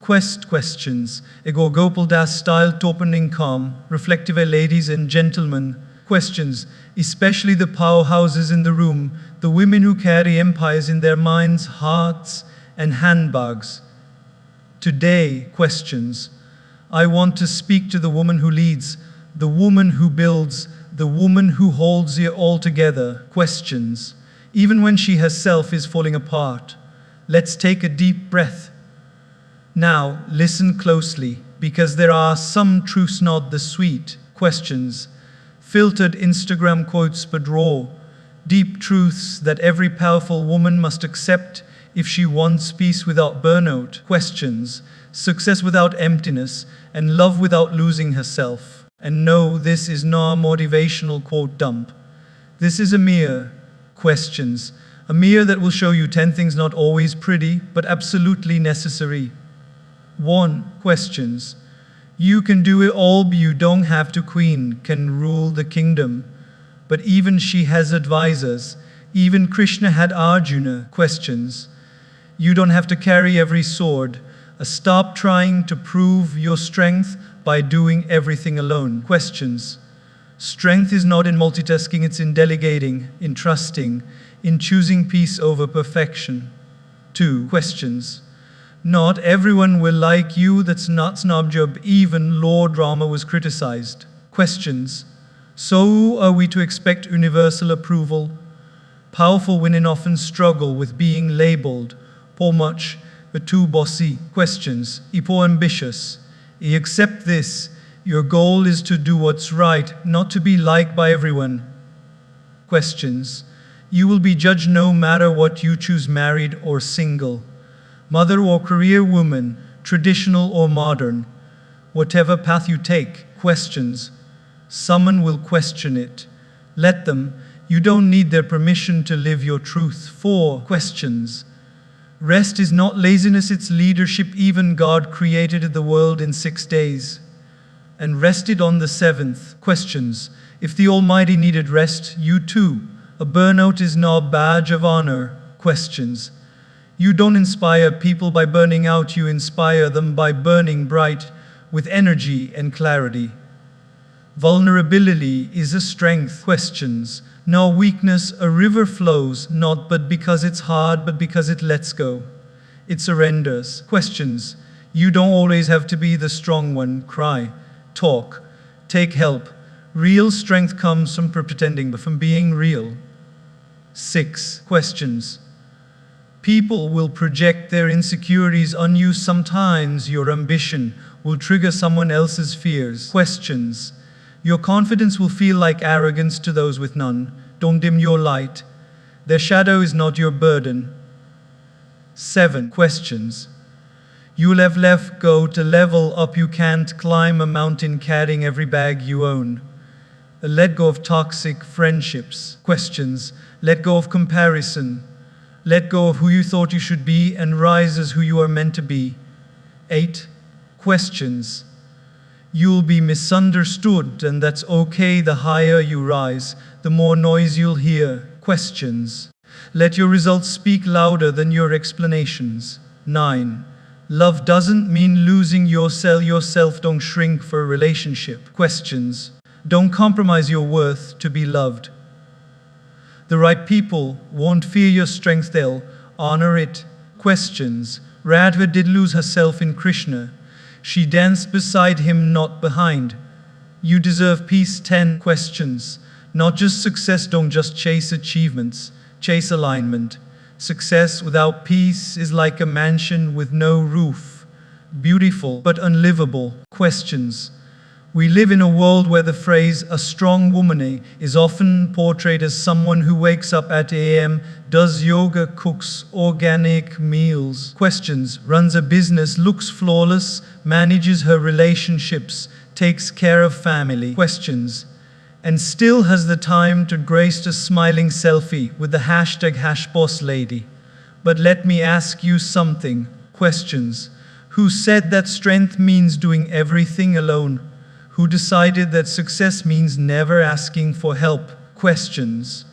Questions. Gaur Gopal Das style opening calm, reflective ladies and gentlemen. Questions. Especially the powerhouses in the room, the women who carry empires in their minds, hearts, and handbags. Today, questions. I want to speak to the woman who leads, the woman who builds, the woman who holds it all together. Questions. Even when she herself is falling apart. Let's take a deep breath. Now, listen closely, because there are some truths not the sweet questions, filtered Instagram quotes but raw, deep truths that every powerful woman must accept if she wants peace without burnout. Questions, success without emptiness, and love without losing herself. And no, this is not a motivational quote dump. This is a mirror. Questions, a mirror that will show you 10 things not always pretty, but absolutely necessary. 1. Questions. You can do it all, but you don't have to. Queen can rule the kingdom, but even she has advisors. Even Krishna had Arjuna. Questions. You don't have to carry every sword. Stop trying to prove your strength by doing everything alone. Questions. Strength is not in multitasking, it's in delegating, in trusting, in choosing peace over perfection. 2. Questions. Not everyone will like you, that's not snob job. Even Lord Rama was criticized. Questions. So are we to expect universal approval? Powerful women often struggle with being labeled poor much, but too bossy. Questions. Poor ambitious. You accept this. Your goal is to do what's right, not to be liked by everyone. Questions. You will be judged no matter what you choose, married or single. Mother or career woman, traditional or modern, whatever path you take. Questions. Someone will question it. Let them. You don't need their permission to live your truth. 4. Questions. Rest is not laziness, it's leadership. Even God created the world in 6 days and rested on the 7th. Questions. If the Almighty needed rest, you too. A burnout is not a badge of honor. Questions. You don't inspire people by burning out, you inspire them by burning bright with energy and clarity. Vulnerability is a strength. Questions. No weakness, a river flows, not but because it's hard, but because it lets go. It surrenders. Questions. You don't always have to be the strong one. Cry, talk, take help. Real strength comes from pretending, but from being real. 6. Questions. People will project their insecurities on you. Sometimes your ambition will trigger someone else's fears. Questions. Your confidence will feel like arrogance to those with none. Don't dim your light. Their shadow is not your burden. 7. Questions. You'll have left go to level up. You can't climb a mountain carrying every bag you own. Let go of toxic friendships. Questions. Let go of comparison. Let go of who you thought you should be and rise as who you are meant to be. 8. Questions. You'll be misunderstood, and that's okay. The higher you rise, the more noise you'll hear. Questions. Let your results speak louder than your explanations. 9. Love doesn't mean losing yourself. Don't shrink for a relationship. Questions. Don't compromise your worth to be loved. The right people won't fear your strength, they'll honor it. Questions. Radha did lose herself in Krishna. She danced beside him, not behind. You deserve peace. 10. Questions. Not just success, don't just chase achievements, chase alignment. Success without peace is like a mansion with no roof. Beautiful, but unlivable. Questions. We live in a world where the phrase, a strong woman, is often portrayed as someone who wakes up at a.m., does yoga, cooks organic meals. Questions. Runs a business, looks flawless, manages her relationships, takes care of family. Questions. And still has the time to grace a smiling selfie with the hashtag #BossLady. But let me ask you something. Questions. Who said that strength means doing everything alone? Who decided that success means never asking for help? Questions.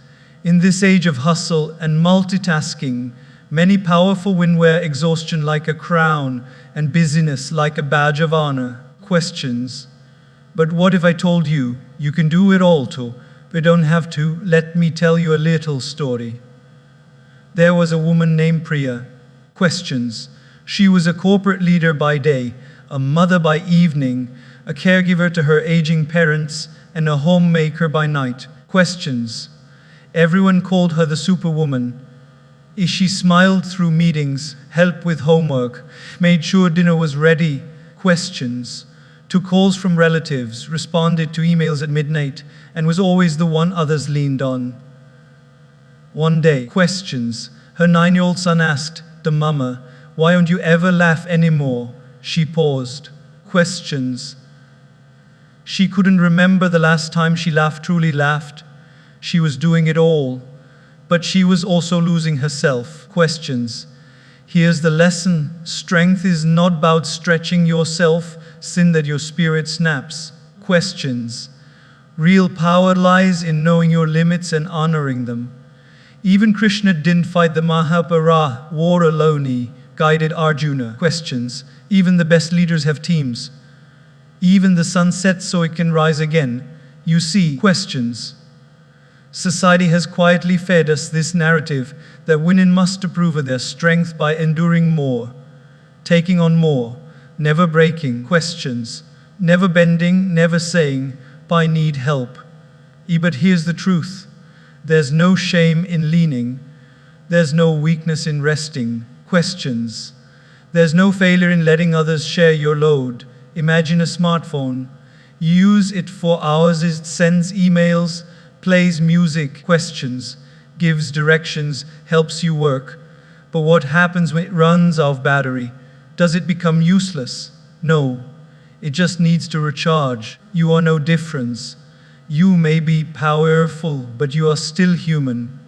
In this age of hustle and multitasking, Many powerful women wear exhaustion like a crown and busyness like a badge of honor. Questions. But what if I told you, you can do it all too? We don't have to. Let me tell you a little story. There was a woman named Priya. Questions. She was a corporate leader by day, a mother by evening, a caregiver to her aging parents, and a homemaker by night. Questions. Everyone called her the superwoman. She smiled through meetings, helped with homework, made sure dinner was ready. Questions. Took calls from relatives, responded to emails at midnight, and was always the one others leaned on. One day, questions. Her 9-year-old son asked the mama, "Why don't you ever laugh anymore?" She paused. Questions. She couldn't remember the last time she truly laughed. She was doing it all, but she was also losing herself. Questions. Here's the lesson. Strength is not about stretching yourself, sin that your spirit snaps. Questions. Real power lies in knowing your limits and honoring them. Even Krishna didn't fight the Mahabharata war alone. He guided Arjuna. Questions. Even the best leaders have teams. Even the sun sets so it can rise again. You see. Questions. Society has quietly fed us this narrative that women must approve of their strength by enduring more, taking on more, never breaking. Questions. Never bending, never saying, "I need help." But here's the truth. There's no shame in leaning. There's no weakness in resting. Questions. There's no failure in letting others share your load. Imagine a smartphone. You use it for hours. It sends emails, plays music. Questions. Gives directions, helps you work. But what happens when it runs out of battery? Does it become useless? No. It just needs to recharge. You are no difference. You may be powerful, but you are still human.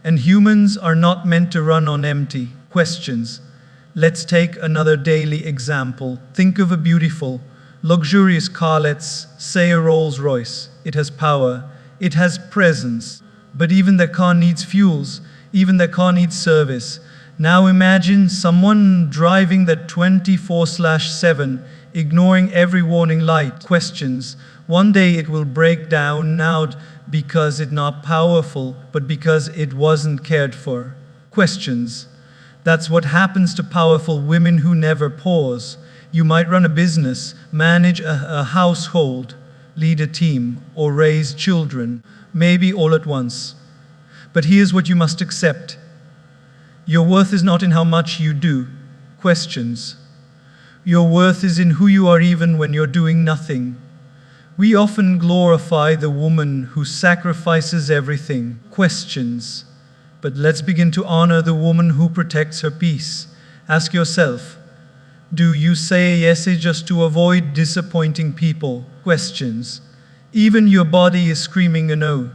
And humans are not meant to run on empty. Questions. Let's take another daily example. Think of a beautiful, luxurious car, let's say a Rolls Royce. It has power, it has presence, but even the car needs fuels, even the car needs service. Now imagine someone driving that 24/7, ignoring every warning light. Questions. One day it will break down, not because it's not powerful, but because it wasn't cared for. Questions. That's what happens to powerful women who never pause. You might run a business, manage a household, lead a team, or raise children, maybe all at once. But here's what you must accept. Your worth is not in how much you do. Questions. Your worth is in who you are even when you're doing nothing. We often glorify the woman who sacrifices everything. Questions. But let's begin to honor the woman who protects her peace. Ask yourself, do you say yes just to avoid disappointing people? Questions. Even your body is screaming a no.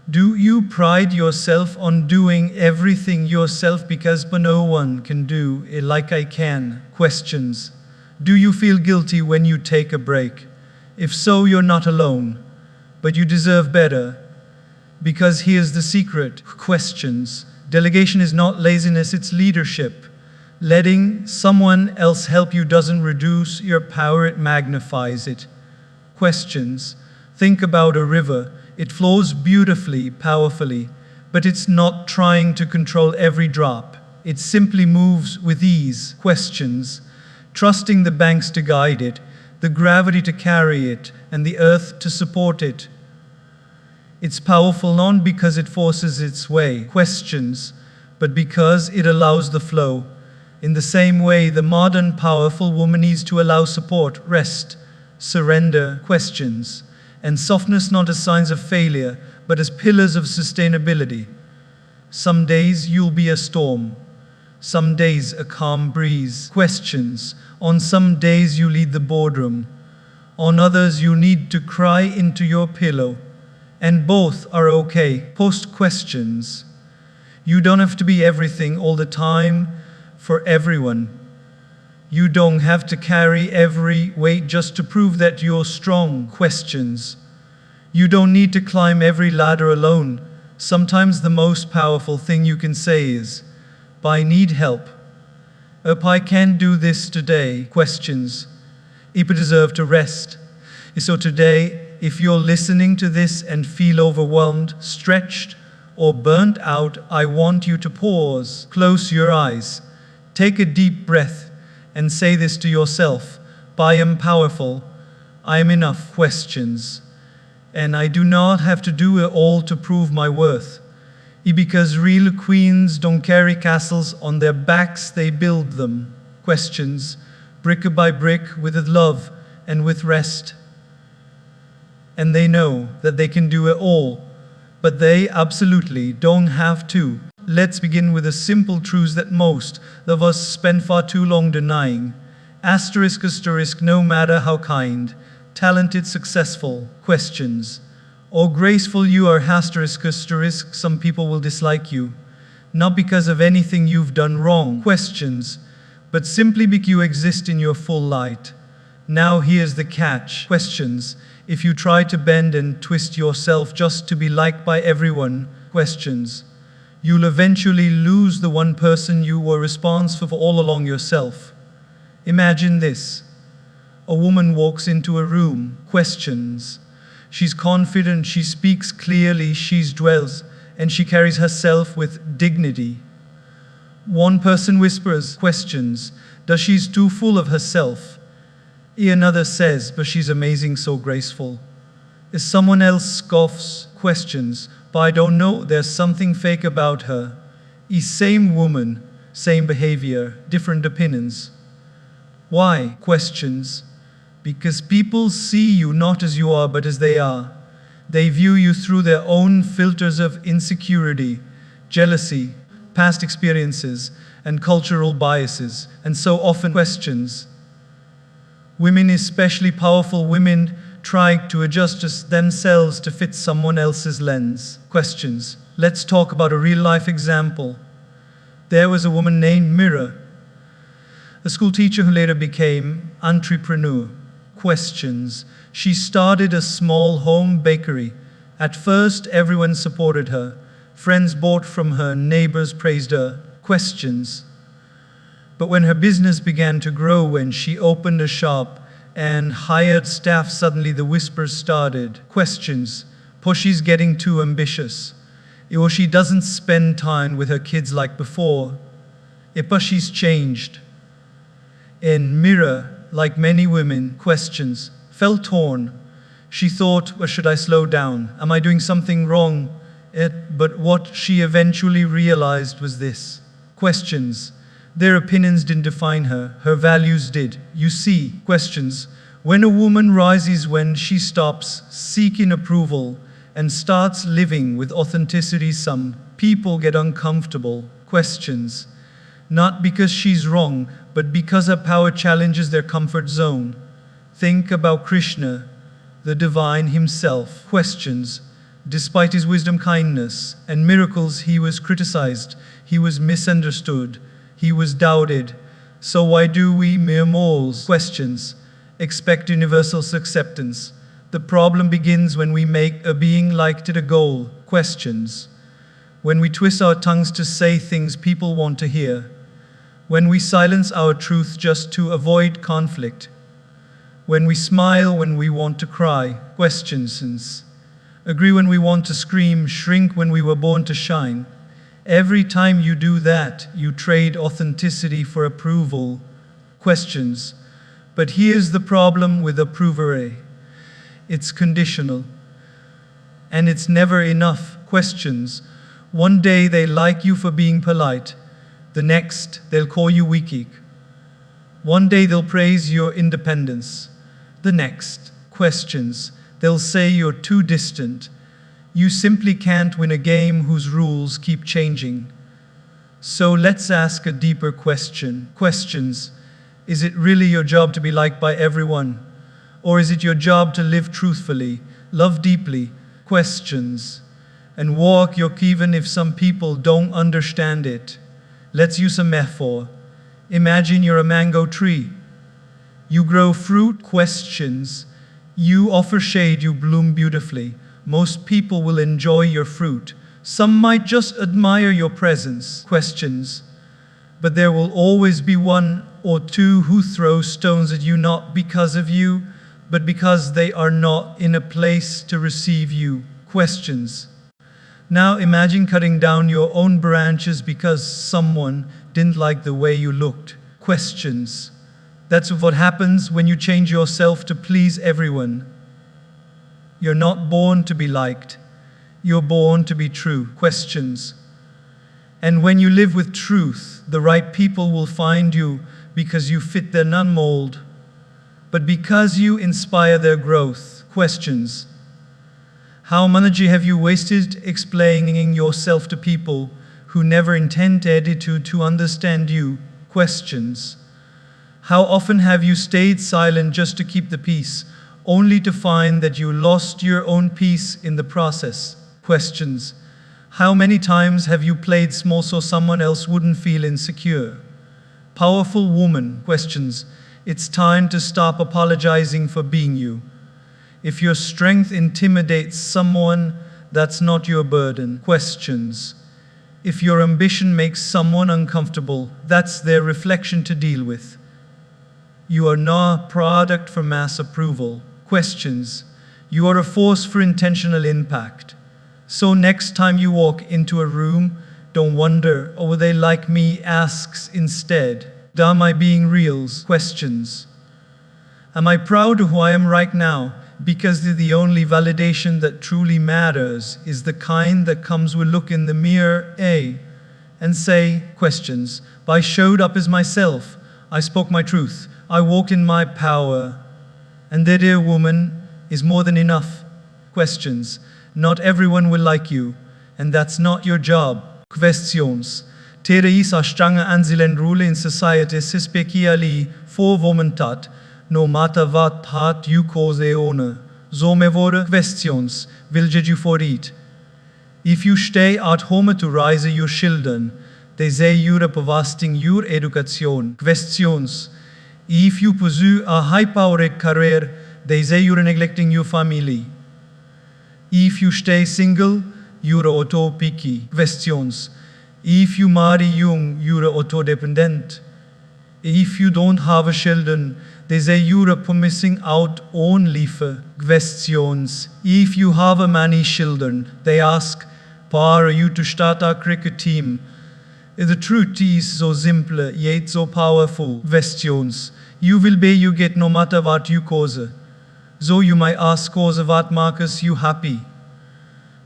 Do you pride yourself on doing everything yourself because no one can do it like I can? Questions. Do you feel guilty when you take a break? If so, you're not alone, but you deserve better. Because here's the secret. Questions. Delegation is not laziness, it's leadership. Letting someone else help you doesn't reduce your power, it magnifies it. Questions. Think about a river. It flows beautifully, powerfully, but it's not trying to control every drop. It simply moves with ease. Questions. Trusting the banks to guide it, the gravity to carry it, and the earth to support it. It's powerful not because it forces its way. Questions, but because it allows the flow. In the same way, the modern powerful woman needs to allow support, rest, surrender. Questions, and softness not as signs of failure, but as pillars of sustainability. Some days you'll be a storm. Some days a calm breeze. Questions. On some days you lead the boardroom. On others you need to cry into your pillow. And both are okay. Post questions. You don't have to be everything all the time for everyone. You don't have to carry every weight just to prove that you're strong. Questions. You don't need to climb every ladder alone. Sometimes the most powerful thing you can say is, I need help. I can't do this today. Questions. I deserve to rest. So today, if you're listening to this and feel overwhelmed, stretched, or burnt out, I want you to pause, close your eyes, take a deep breath, and say this to yourself: I am powerful, I am enough. Questions. And I do not have to do it all to prove my worth. Because real queens don't carry castles on their backs, they build them. Questions. Brick by brick, with love and with rest. And they know that they can do it all, but they absolutely don't have to. Let's begin with a simple truth that most of us spend far too long denying. Asterisk, no matter how kind, talented, successful, questions, or graceful you are, asterisk, some people will dislike you. Not because of anything you've done wrong, questions, but simply because you exist in your full light. Now here's the catch, questions. If you try to bend and twist yourself just to be liked by everyone, questions, you'll eventually lose the one person you were responsible for all along, yourself. Imagine this. A woman walks into a room, questions. She's confident, she speaks clearly, she dwells, and she carries herself with dignity. One person whispers, questions, does she's too full of herself? Another says, but she's amazing, so graceful. Is someone else scoffs, questions, but I don't know, there's something fake about her. Same woman, same behavior, different opinions. Why? Questions. Because people see you not as you are, but as they are. They view you through their own filters of insecurity, jealousy, past experiences, and cultural biases, and so often questions. Women, especially powerful women, try to adjust themselves to fit someone else's lens. Questions. Let's talk about a real-life example. There was a woman named Mira, a school teacher who later became entrepreneur. Questions. She started a small home bakery. At first, everyone supported her. Friends bought from her, neighbors praised her. Questions. But when her business began to grow, when she opened a shop and hired staff, suddenly the whispers started. Questions. She's getting too ambitious. Or she doesn't spend time with her kids like before. She's changed. And Mira, like many women, questions, felt torn. She thought, should I slow down? Am I doing something wrong? But what she eventually realized was this. Questions. Their opinions didn't define her, her values did. You see, questions. When a woman rises, when she stops seeking approval and starts living with authenticity, some people get uncomfortable. Questions. Not because she's wrong, but because her power challenges their comfort zone. Think about Krishna, the divine himself. Questions. Despite his wisdom, kindness, and miracles, he was criticized, he was misunderstood, he was doubted. So why do we mere mortals, questions, expect universal acceptance? The problem begins when we make a being liked it a goal. Questions. When we twist our tongues to say things people want to hear. When we silence our truth just to avoid conflict. When we smile when we want to cry. Questions. Agree when we want to scream, shrink when we were born to shine. Every time you do that, you trade authenticity for approval. Questions. But here's the problem with approval. It's conditional. And it's never enough. Questions. One day they like you for being polite. The next, they'll call you weak. One day they'll praise your independence. The next, questions. They'll say you're too distant. You simply can't win a game whose rules keep changing. So let's ask a deeper question. Questions. Is it really your job to be liked by everyone? Or is it your job to live truthfully, love deeply? Questions. And walk your even if some people don't understand it. Let's use a metaphor. Imagine you're a mango tree. You grow fruit. Questions. You offer shade, you bloom beautifully. Most people will enjoy your fruit. Some might just admire your presence. Questions. But there will always be one or two who throw stones at you not because of you, but because they are not in a place to receive you. Questions. Now imagine cutting down your own branches because someone didn't like the way you looked. Questions. That's what happens when you change yourself to please everyone. You're not born to be liked. You're born to be true. Questions. And when you live with truth, the right people will find you because you fit their non-mold, but because you inspire their growth. Questions. How much energy have you wasted explaining yourself to people who never intended to understand you? Questions. How often have you stayed silent just to keep the peace, only to find that you lost your own peace in the process? Questions. How many times have you played small so someone else wouldn't feel insecure? Powerful woman. Questions. It's time to stop apologizing for being you. If your strength intimidates someone, that's not your burden. Questions. If your ambition makes someone uncomfortable, that's their reflection to deal with. You are not a product for mass approval. Questions. You are a force for intentional impact. So next time you walk into a room, don't wonder, oh, will they like me? Asks instead, am I being real? Questions. Am I proud of who I am right now? Because the only validation that truly matters is the kind that comes with look in the mirror, and say. Questions. I showed up as myself. I spoke my truth. I walked in my power. And that, dear woman, is more than enough. Questions. Not everyone will like you, and that's not your job. Questions. There is a strong and rule in society, especially for women, that no matter what path you cause honor, so mevore questions will judge you for it. If you stay at home to raise your children, they say you're wasting your education. Questions. If you pursue a high-powered career, they say you're neglecting your family. If you stay single, you're auto-picky. Questions. If you marry young, you're auto-dependent. If you don't have children, they say you're missing out only for. Questions. If you have many children, they ask, are you to start a cricket team? The truth is so simple, yet so powerful. Questions. You will be you get no matter what you cause. So you might ask cause what makes you happy.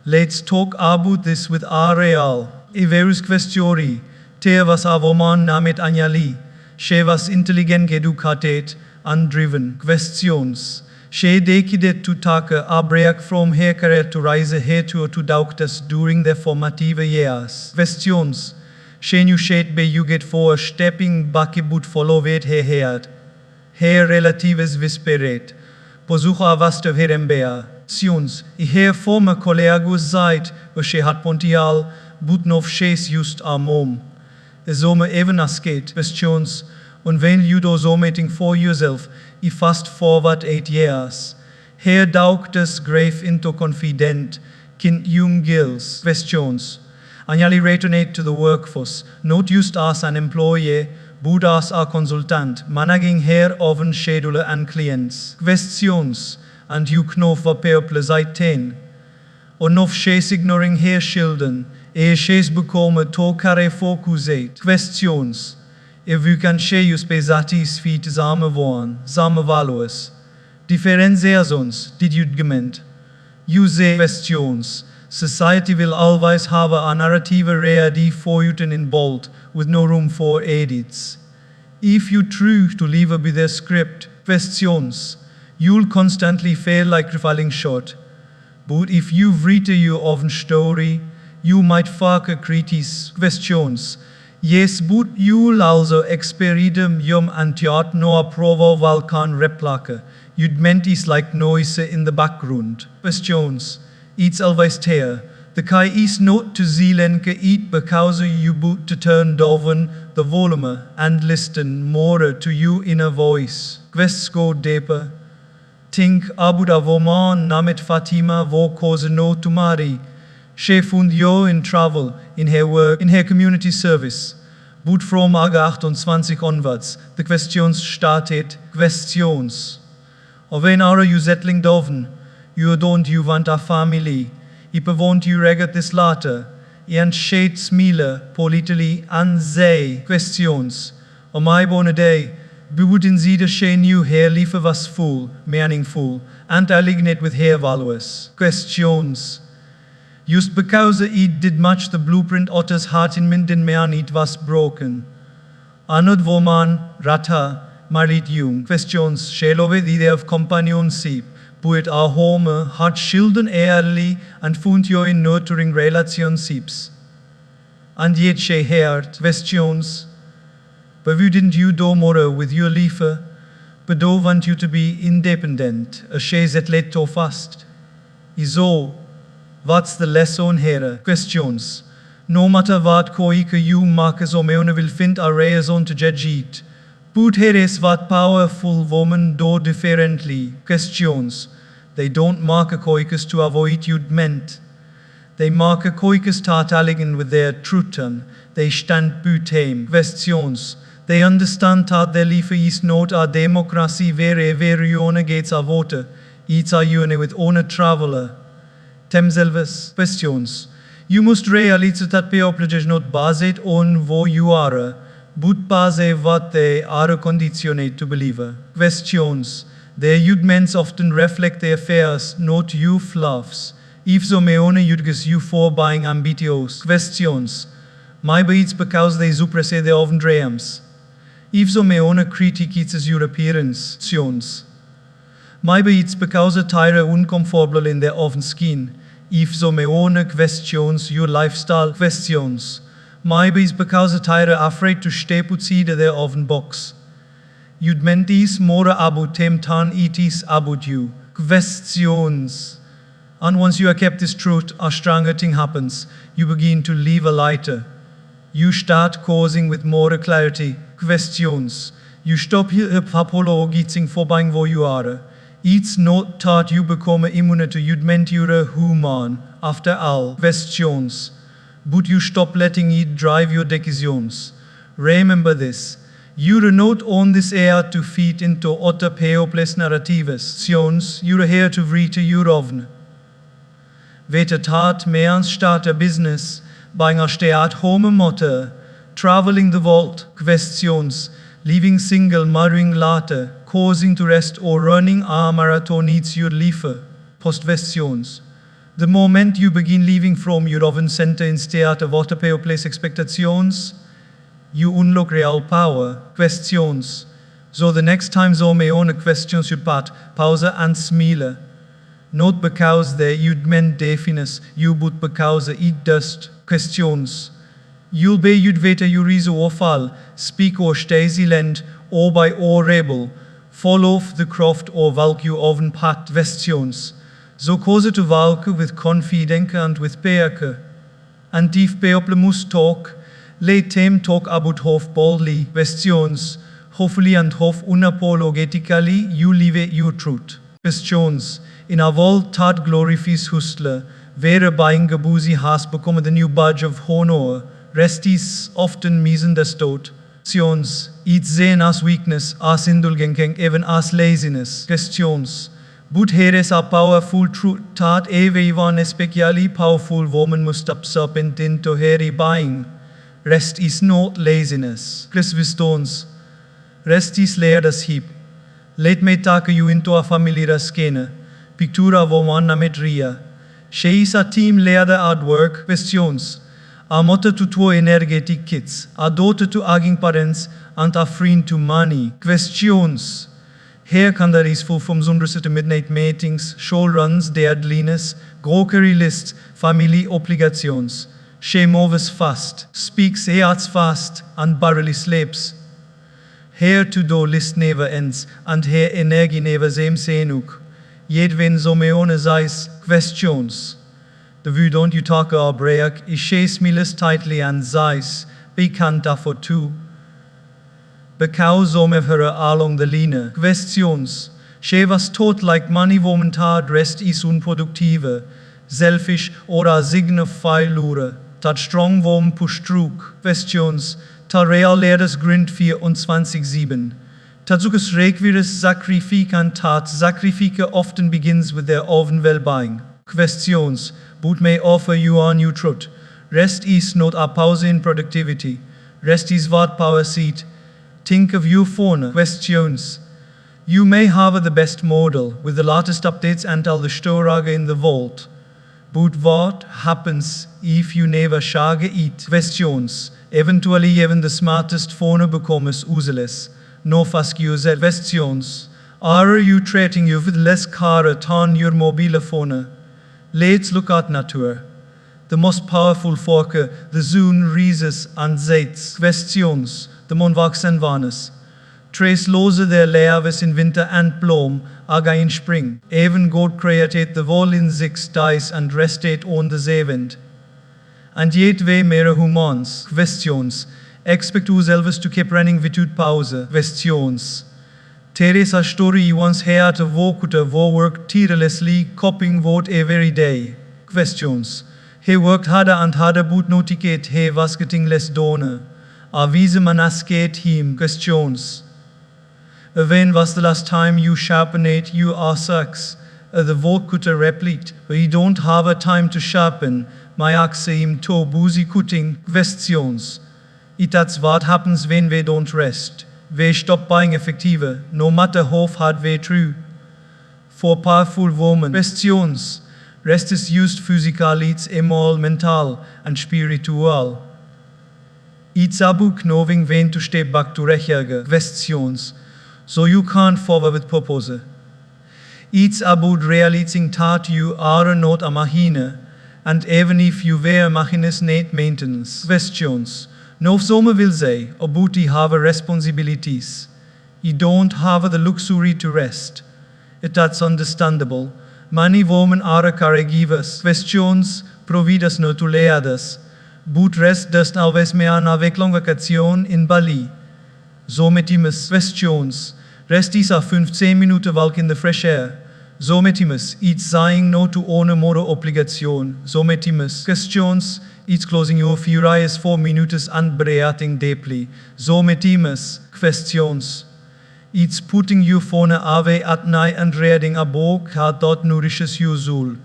Let's talk about this with Areal. Everus questiori, te was avoman namit anyali, she was intelligent educated and driven. Questions. She decided to take a break from her career to rise here to doctors during their formative years. Questions. She knew she'd be you get for stepping back but followed her head. Her relatives whispered, Posucha was to her embea. Questions. Her former colleague zei, she had Pontial, but noch she's used a mom. So me even asket. Questions. Und wenn you do so meeting for yourself, I fast forward 8 years. Her doctors grave into confident, kind young girls. Questions. Anjali returned to the workforce, not used as an employee, but as a consultant, managing her own schedule and clients. Questions. And you knof var people seit 10. Und noch she's ignoring her children, she's bekommen tokare fokuset. Questions. If you can share your spesatis feet same waren, same values. Differenziations, did you gemeint? Use questions. Society will always have a narrative ready for you in bold, with no room for edits. If you try to live with a script, questions, you'll constantly fail like falling short. But if you've written your own story, you might fuck a critics. Questions. Yes, but you'll also experiment yum antiat no approval valkan replaka. You'd meant is like noise in the background. Questions. It's always there. The kai is not to zelenke eat because you boot to turn down the volume and listen more to your inner voice. Quests go deeper. Think about a woman named Fatima wo cause no to marry. She found you in travel, in her work, in her community service. Boot from Age 28 onwards, the questions started, questions. Of when are you settling down? You don't you want a family? Ipe won't you reget this later? En shade smile, politely, and zij, questions. Om my bone day, bewoeden sie de she new hair liefe was full, meaningful, and alignate with hair values. Questions. Just because it did match the blueprint otter's heart in minden mean it was broken. Anod woman, rata, marit jung. Questions. Shelove the idea of companionship. Poet our home, hat children early, and found you in nurturing relationships. And yet she heard questions. But why didn't you do more with your life? But do want you to be independent, a she that led too fast. Iso, what's the lesson here? Questions. No matter what koike you markers or meone will find a reason to judge it. But here is what powerful women do differently. Questions. They don't mark a koikes to avoid you'd meant. They mark a koikes tartaligen with their trutten. They stand butem. Questions. They understand that their life is not a democracy where you gates a voter. It's a union with owner traveler. Themselves. Questions. You must realize that people is not based on who you are, but based what they are conditioned to believe. Questions. Their judgments often reflect their fears, not you fluffs. If so meone judges you for buying ambitious. Questions. Maybe it's because they suppress their own dreams. If so meone critiques your appearance. Questions. Maybe it's because they are uncomfortable in their own skin. If so meone questions your lifestyle. Questions. Maybe it's because they are afraid to step outside their own box. You'd meant is more about them than it is about you. Questions. And once you accept this truth, a stronger thing happens. You begin to live a lighter. You start causing with more clarity. Questions. You stop apologizing for being who you are. It's not that you become immune to you'd meant you're a human, after all. Questions. But you stop letting it drive your decisions. Remember this. You're not on this earth to feed into other people's narratives. You're here to reach your own. Wete tat means start a business, buying a stay at home motto, traveling the world. Questions. Living single, marrying later, causing to rest or running a marathon needs your life. Post-questions. The moment you begin living from your own center instead of other people's expectations, you unlock real power. Questions. So the next time so may own questions you pat, pause and smile. Not because they you'd meant deafness, you but because it does. Questions. You'll be you'd veta you riso or fall, speak or stay silent, or by or rebel, fall off the croft or valk you oven pat. Questions. So cause to valk with confidence and with perke. And if people must talk, let them talk about hof boldly. Questions. Hopefully and hof unapologetically you live your truth. Questions. In a world that glorifies hustler, where buying a boozy has become the new badge of honor, rest is often misunderstood. Questions. It's seen as weakness, as indulgence, even as laziness. Questions. But here is a powerful truth that everyone, especially powerful woman, must absorb into her buying. Rest is not laziness. Questions. Rest is leadership. Let me take you into a familiar skin. Pictura woman named Ria. She is a team leader at work. Questions. A mother to two energetic kids. A daughter to aging parents. And a friend to money. Questions. Her calendar is full from Sunrise to midnight meetings, show runs, deadliness, grocery lists, family obligations. She moves fast, speaks hearts fast, and barely sleeps. Her to-do list never ends, and her energy never seems enough. Yet when so meone eyes questions, the view don't you talk or break, is she smiles tightly and sighs, be can't afford to. Because some of her along the line. Questions. She was taught like money woman that rest is unproductive, selfish or a signify lure. That strong woman push through. Questions. Tal real leerders Grind 24/7. Tatsukas requires sacrificantat. Sacrifice often begins with their own well-being. Questions. Boot may offer you a new truth. Rest is not a pause in productivity. Rest is what power seat. Think of your phone. Questions. You may have the best model with the latest updates and all the storage in the vault. But what happens if you never shage it? Questions. Eventually even the smartest phone becomes useless. No ask yourself questions. Are you treating you with less care than your mobile phone? Let's look at nature. The most powerful forker, the zone raises and zaits. Questions. The monvax and vanes. Trace lose their layers in winter and bloom aga in spring. Even God created the wall in 6 days and rested on the 7th. And yet we mere humans. Questions. Expect yourselves to keep running without pause. Questions. Teresa story once had a worker who worked tirelessly copying what every day. Questions. He worked harder and harder but no ticket. He was getting less donor. A wiese man asked him. Questions. When was the last time you sharpened your axe? The worker replied, we don't have a time to sharpen. My axe seemed too busy cutting. Questions. That's what happens when we don't rest. We stop being effective, no matter how hard we try. For powerful women. Questions. Rest is used physically, it's emotional, mental, and spiritual. It's about knowing when to step back to recherche. Questions. So you can't forward with purpose. It's about realizing that you are not a machine, and even if you were a machines need maintenance. Questions. No some will say, about you have responsibilities. You don't have the luxury to rest. That's understandable. Many women are caregivers. Questions. Providas no to leadas. But rest doesn't always mean a week-long vacation in Bali. Sometimes. Questions. Rest is a 15-minute walk in the fresh air. Sometimes. It's saying no to ohne more obligation. Sometimes. Questions. It's closing your eyes 4 minutes and breathing deeply. Sometimes. Questions. It's putting your phone away at night and reading a book that nourishes your soul.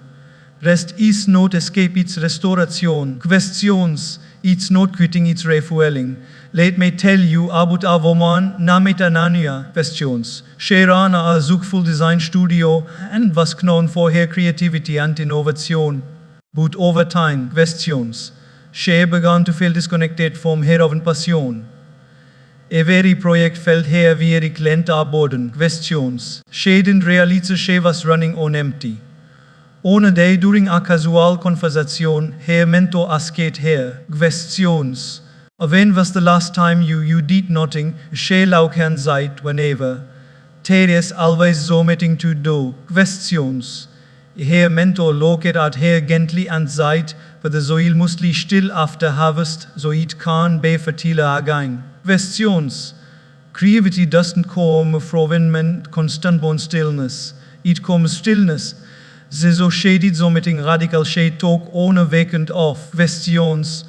Rest is not escape, it's restoration. Questions. It's not quitting, it's refueling. Let me tell you about a woman named Anania. Questions. She ran a successful design studio and was known for her creativity and innovation. But over time. Questions. She began to feel disconnected from her own passion. Every project felt her very klent a burden. Questions. She didn't realize she was running on empty. On a day during a casual conversation, her mentor asked her. Questions. When was the last time you did nothing? She lauken Zeit whenever. Teres always something to do. Questions. Her mentor looked at her gently and said, but the soil must lie still after harvest, so it can be fertile again. Questions. Creativity doesn't come from constant stillness. It comes stillness. So she did something radical. She took on a weekend off. Questions.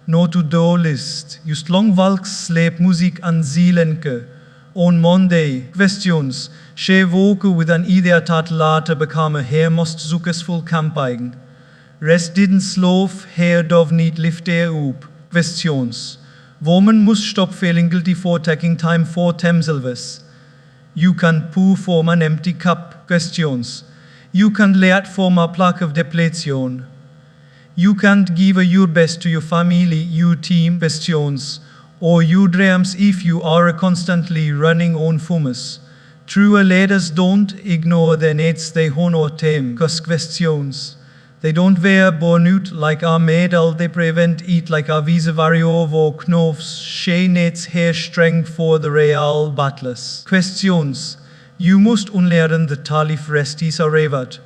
No to-do list. Just long walks, sleep, music and zielenke. On Monday. Questions. She woke with an idea that later became her most successful campaign. Rest didn't slow, her dove need lift her up. Questions. Women must stop feeling guilty for taking time for themselves. You can pour from an empty cup. Questions. You can't let from a plaque of depletion. You can't give your best to your family, your team. Questions. Or your dreams if you are constantly running on fumes. True leaders don't ignore their needs, they honor them. Questions. They don't wear bonnet like a medal, they prevent it like a visevario or knows. She needs her strength for the real battles. Questions. You must unlearn the talif rest is arrived.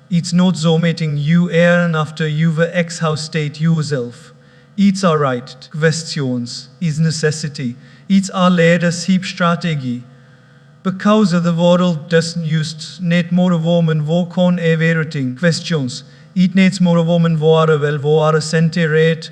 It's not something you earn after you've exhausted yourself. It's a right. Questions. Is necessity. It's a leadership strategy. Because the world doesn't just need more women who can everything. Questions. It needs more women who are well, who are centered,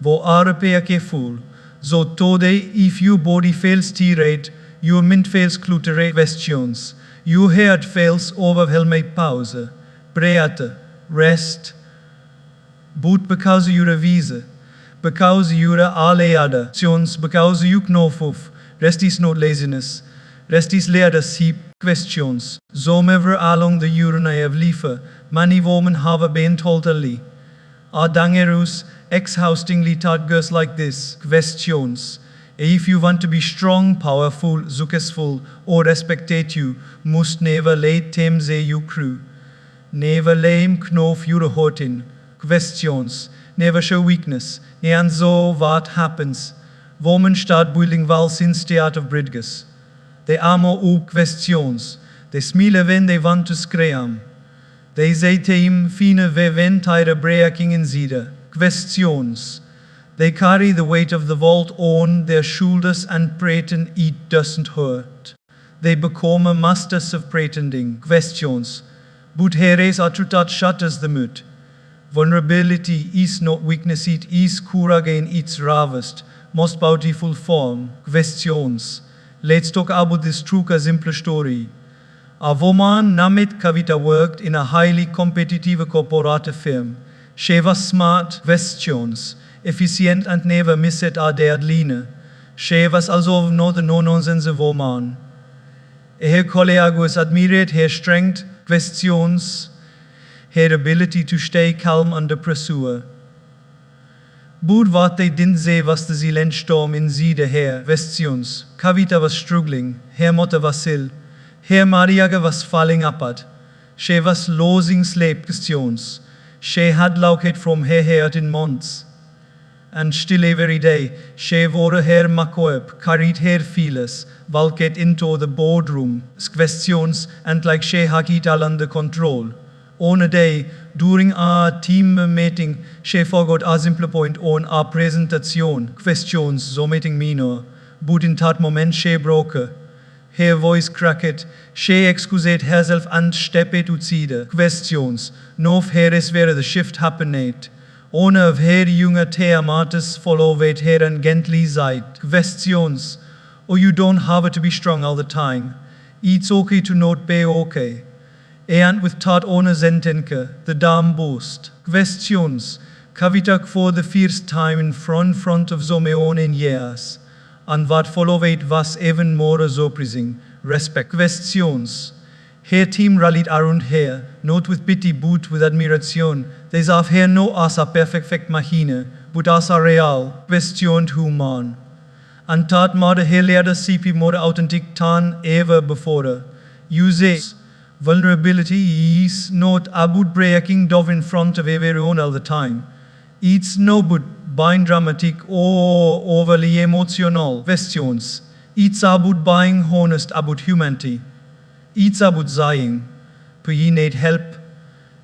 who are careful. Zo tode if your body fails tirade, your mind fails clutere questions. Your heart fails overwhelming pause. Breate, rest. Boot because you're vise. Because you're aleada. Because you knofuf. Rest is not laziness. Rest is leerders heap questions. Zomever along the urine of liefer. Many women have a been totally. Are dangerous, ex-houstingly targets like this, questions. If you want to be strong, powerful, successful, or respected you, must never late them say you crew. Never lame knof your hotin. Questions. Never show weakness. And so what happens? Women start boiling well since the art of Bridges. They are more ook questions. They smile when they want to scream. They say team fine when tire breaking in zida. Questions. They carry the weight of the world on their shoulders and pretend it doesn't hurt. They become a masters of pretending. Questions. But heres are to touch shutters the mood. Vulnerability is not weakness, it is courage in its ravest, most beautiful form. Questions. Let's talk about this true simple story. A woman named Kavita worked in a highly competitive corporate firm. She was smart, questions, efficient and never missed a deadline. She was also not a no-nonsense woman. Her colleagues admired her strength, questions, her ability to stay calm under pressure. But what they didn't say was the silent storm in Zide her questions. Kavita was struggling, her mother was ill, her Mariaga was falling apart. She was losing sleep questions. She had looked from her heart in months. And still every day, she wore her makeup, carried her feelers, walked into the boardroom, questions, and like she had it all under control. On a day, during our team meeting, she forgot a simple point on our presentation, questions, so meeting minor. But in that moment, she broke. Her voice cracked. She excused herself and stepped to side. Questions. No of her is where the shift happened. One of her younger theamaters followed her and gently sighed. Questions. Oh, you don't have to be strong all the time. It's okay to not be okay. And with that ohne Sentenke, the dam boast. Questions. Kavita for the first time in front of so many years. And what followed was even more surprising. Respect. Questions. Her team rallied around her, not with pity but with admiration. They saw her no as a perfect machine, but as a real, questioned human. And that made her leader CP more authentic than ever before. You say, vulnerability is not about breaking down in front of everyone all the time. It's no but being dramatic or overly emotional questions. It's about being honest about humanity. It's about saying, we need help.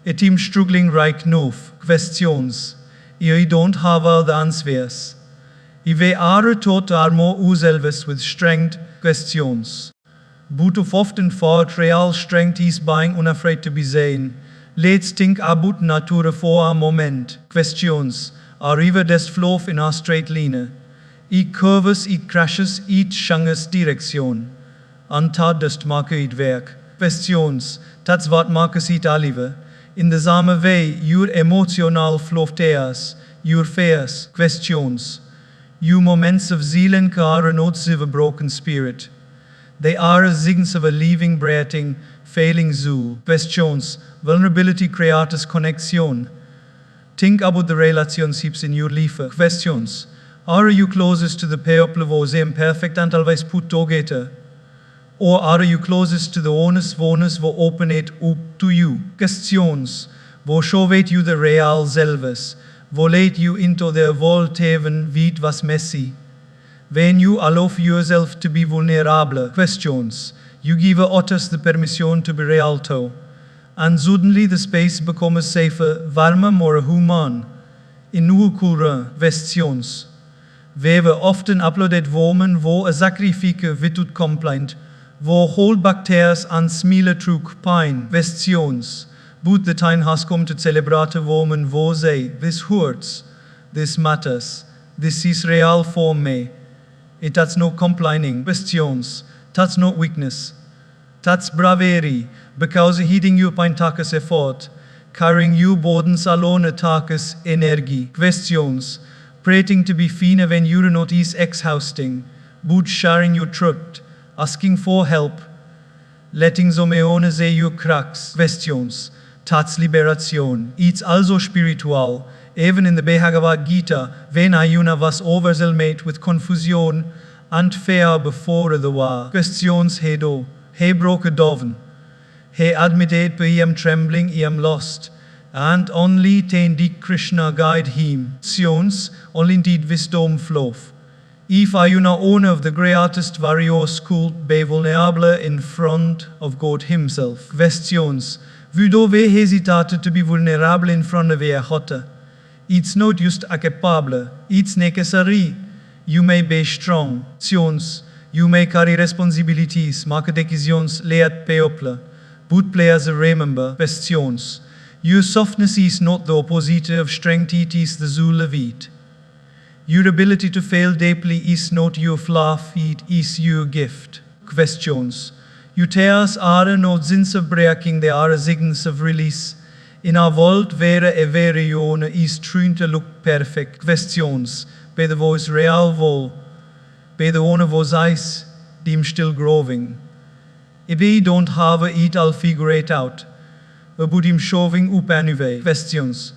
A team struggling right now. Questions. You don't have all the answers. If we are taught are more ourselves with strength. Questions. But of often thought real strength is being unafraid to be seen. Let's think about nature for a moment. Questions. A river does flow in a straight line. It curves, it crashes, it changes direction. And that does make it work. Questions. That's what makes it alive. In the same way, your emotional flow tears, your fears, questions. Your moments of zielen are not of a broken spirit. They are signs of a living, breathing, failing zoo. Questions. Vulnerability creates connection. Think about the relationships in your life. Questions. Are you closest to the people who are imperfect and always put together? Or are you closest to the honest ones who open it up to you? Questions. Who show you the real selves? Who let you into their world even when it was messy? When you allow yourself to be vulnerable. Questions. You give others the permission to be real too. And suddenly the space becomes safer, warmer, more human. In new questions. We were often uploaded women wo a sacrifice without complaint, wo hold back tears and smile through pain. Questions. But the time has come to celebrate a woman wo say, this hurts, this matters, This is real for me. That's no complaining. Questions. That's not weakness. That's bravery. Because heeding you pijn takas effort. Carrying you burdens alone takas energy. Questions. Prating to be fine when you're not is exhausting. But sharing your truth. Asking for help. Letting zomeone say your cracks. Questions. That's liberation. It's also spiritual. Even in the Bhagavad Gita, when Arjuna was overwhelmed with confusion and fear before the war. Questions he do. He broke down. He admitted I am trembling, I am lost. And only then did Krishna guide him. Questions. Only did wisdom flow. If Arjuna owner of the greatest warrior school be vulnerable in front of God himself. Questions. Vudo we hesitated to be vulnerable in front of a hotter. It's not just capable, it's necessary. You may be strong. Questions. You may carry responsibilities, make decisions, lead people. But players remember. Questions. Your softness is not the opposite of strength, it is the soul of it. Your ability to fail deeply is not your flaw, it is your gift. Questions. Your tears are not signs of breaking, they are signs of release. In our world where everyone is trying to look perfect. Questions. By the voice real wall. By the one of us eyes, dim still growing. If we don't have it, I'll figure it out. About him showing up anyway. Questions.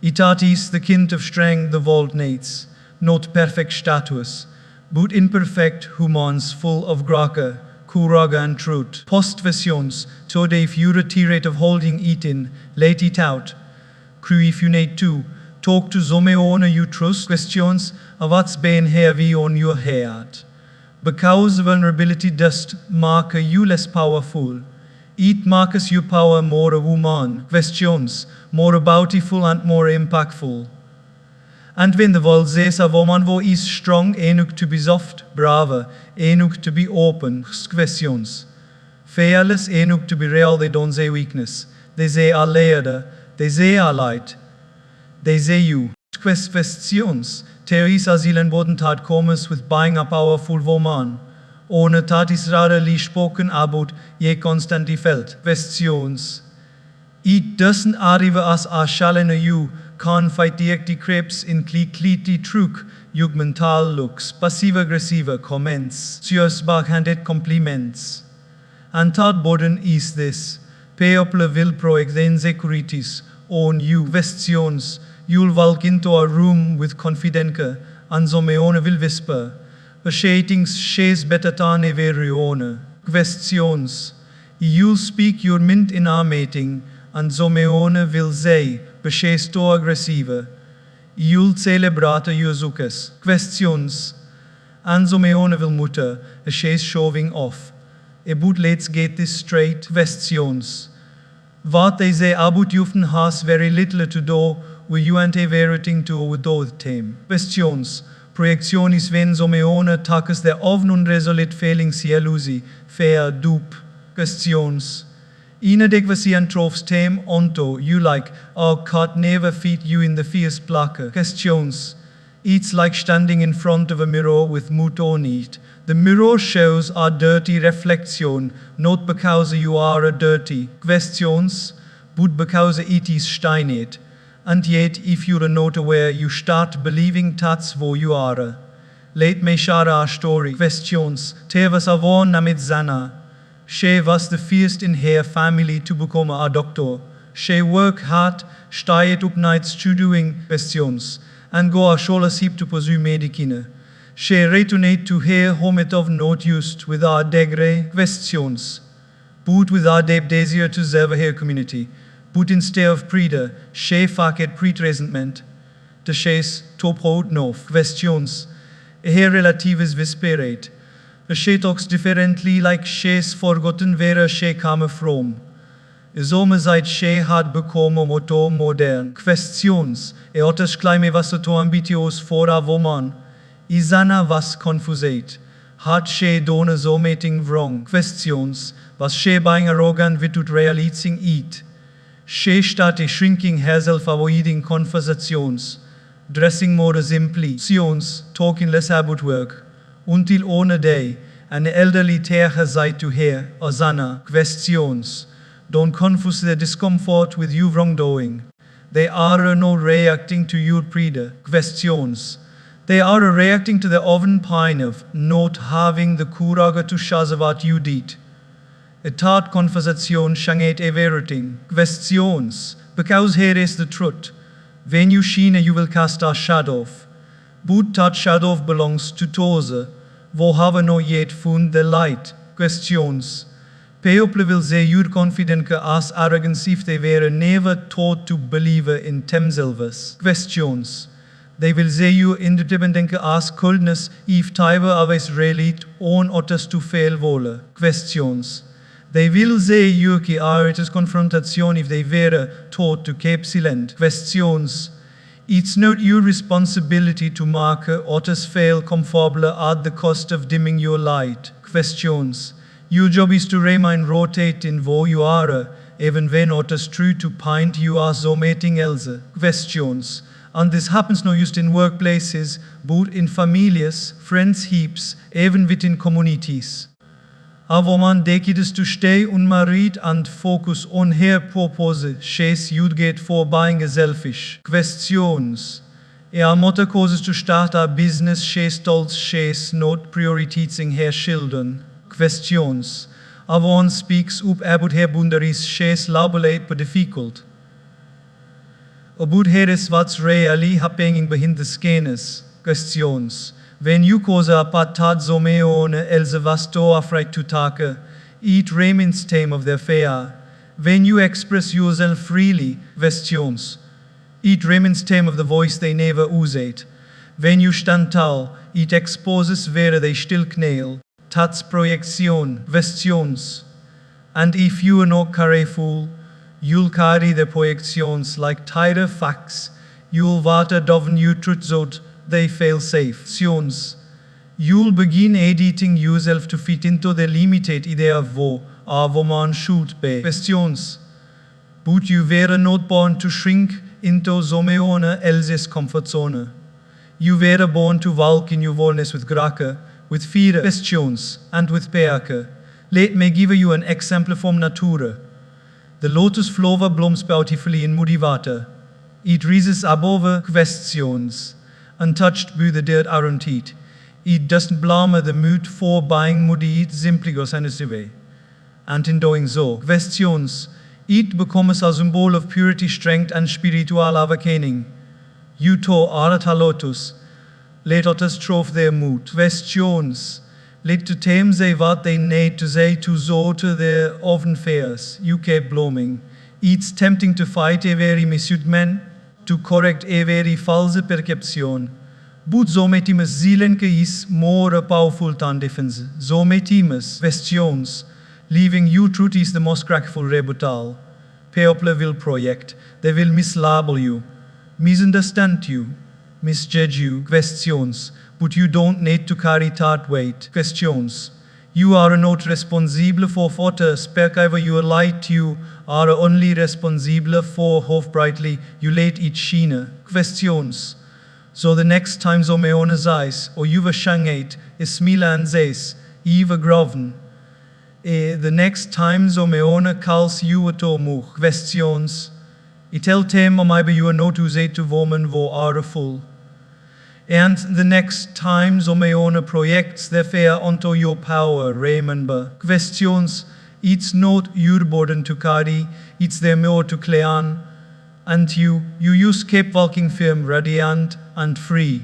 It is the kind of strength the world needs. Not perfect status, but imperfect humans full of grace, courage and truth. Post questions. Today if you're tired of holding it in, let it out. Crew if you need to. Talk to someone you trust. Questions of what's been heavy on your heart. Because vulnerability does make you less powerful. It makes your power more a woman. Questions. More bountiful and more impactful. And when the world says a woman who is strong enough to be soft, brave enough to be open. Questions. Fearless enough to be real, they don't say weakness. They say a leader. They say a light. They say you. Questions. Teresa Zielen-Bodentat comes with buying a powerful woman. Ohne Tat is rarely spoken about, ye constantly felt. Questions. It doesn't arrive as a challenge you kan fight die krebs in kliti truck, jugmental looks, passive-aggressive comments, serious backhanded compliments. And third burden is this. People will project the insecurities on you. Questions. You'll walk into a room with confidence and someone will whisper, "Shading shays better than everyone." Questions. You'll speak your mind in a meeting and someone will say, "Beshays too aggressive." You'll celebrate your success. Questions. And someone will mutter, "Shays showing off." But let's get this straight. Questions. What they say about you has very little to do with you and everything to do with them. Questions. Projektion is when someone tackles their own unresolved feelings, jealousy, fear, dupe. Questions. Inadequacy and troughs them onto you like, "Oh, God never feed you in the first place." Questions. It's like standing in front of a mirror with mud on it. The mirror shows a dirty reflection, not because you are dirty. Questions, but because it is stained. And yet, if you're not aware, you start believing that's who you are. Let me share a story. Questions. There was a woman named Zana. She was the first in her family to become a doctor. She worked hard, stayed up nights studying questions, and go a scholarship to pursue medicine. She returned to her hometown not used with a degree. Questions, but with a deep desire to serve her community. But instead of pride, she faked resentment. The she's top out no. Questions. Her relatives whispered. She talks differently, like she's forgotten where she came from. Somit she had become more modern. Questions. Others claim was too ambitious for a woman. Isana was confused. Had she done something wrong? Questions. Was she being arrogant without realizing it? She started shrinking herself, avoiding conversations. dressing more simply, talking less about work, until ohne day, an elderly tegen zei to her, Ozana, questions, don't confuse their discomfort with your wrongdoing. They are not reacting to your questions. They are reacting to the oven pain of not having the courage to share what you did. A third conversation shanget everything. Questions, because here is the truth. When you shine, you will cast a shadow. But that shadow belongs to those who have not yet found the light. Questions. People will say you're confident as arrogance if they were never taught to believe in themselves. Questions. They will say you independent as coldness if taiwe always relied on others to fail wolle. Questions. They will say you are it is confrontation if they were taught to keep silent. Questions. It's not your responsibility to make others fail comfortable at the cost of dimming your light. Questions. Your job is to remain rotating where you are, even when others try to paint you as something else. Questions. And this happens not just in workplaces, but in families, friends heaps, even within communities. Aber man decide to stay unmarried and focus on her purpose, chase you'd get for buying selfish. Questions. Mother causes to start a business, chase dolls, chase not prioritizing her children. Questions. One speaks up about her boundaries, chase labelate but difficult. About her is what's really happening behind the scenes. Questions. When you cause a patad zomeone else vasto afraid to take, it remains time of the affair. When you express yourself freely, questions. It remains time of the voice they never used. When you stand tall, it exposes where they still kneel. That's projection, questions. And if you are not careful, you'll carry the projections like tighter facts. You'll water doven you truths out. They fail safe. You'll begin editing yourself to fit into the limited idea of wo man should be. Questions. But you were not born to shrink into zomeone else's comfort zone. You were born to walk in your wellness with grace, with fear, questions, and with perke. Let me give you an example from nature. The lotus flower blooms beautifully in muddy water. It rises above questions. Untouched by the dirt around it. It doesn't blame the mood for buying muddy, it simply goes on its way. And in doing so, questions, it becomes a symbol of purity, strength, and spiritual awakening. You to arat a lotus, let others trove their mood. Questions, let to tame say what they need to say to so to their oven fairs. You keep blooming. It's tempting to fight a very misused man, to correct a very false perception. But sometimes zielenge is more powerful than defense. Sometimes questions, leaving you truth is the most crackful rebuttal. People will project, they will mislabel you, misunderstand you, misjudge you. Questions, but you don't need to carry that weight. Questions. You are not responsible for others, because you light you are only responsible for how brightly you let it shine. Questions. So the next time zomeone's eyes, or you were shangate, is smilan says, Eva groven. The next time zomeone calls you to move. Questions. Tell them maybe you are not to say to women who are full. And the next time zomeone projects their fear onto your power, remember. Questions, it's not your burden to carry, it's their more to clean. And you just keep walking firm, radiant, and free.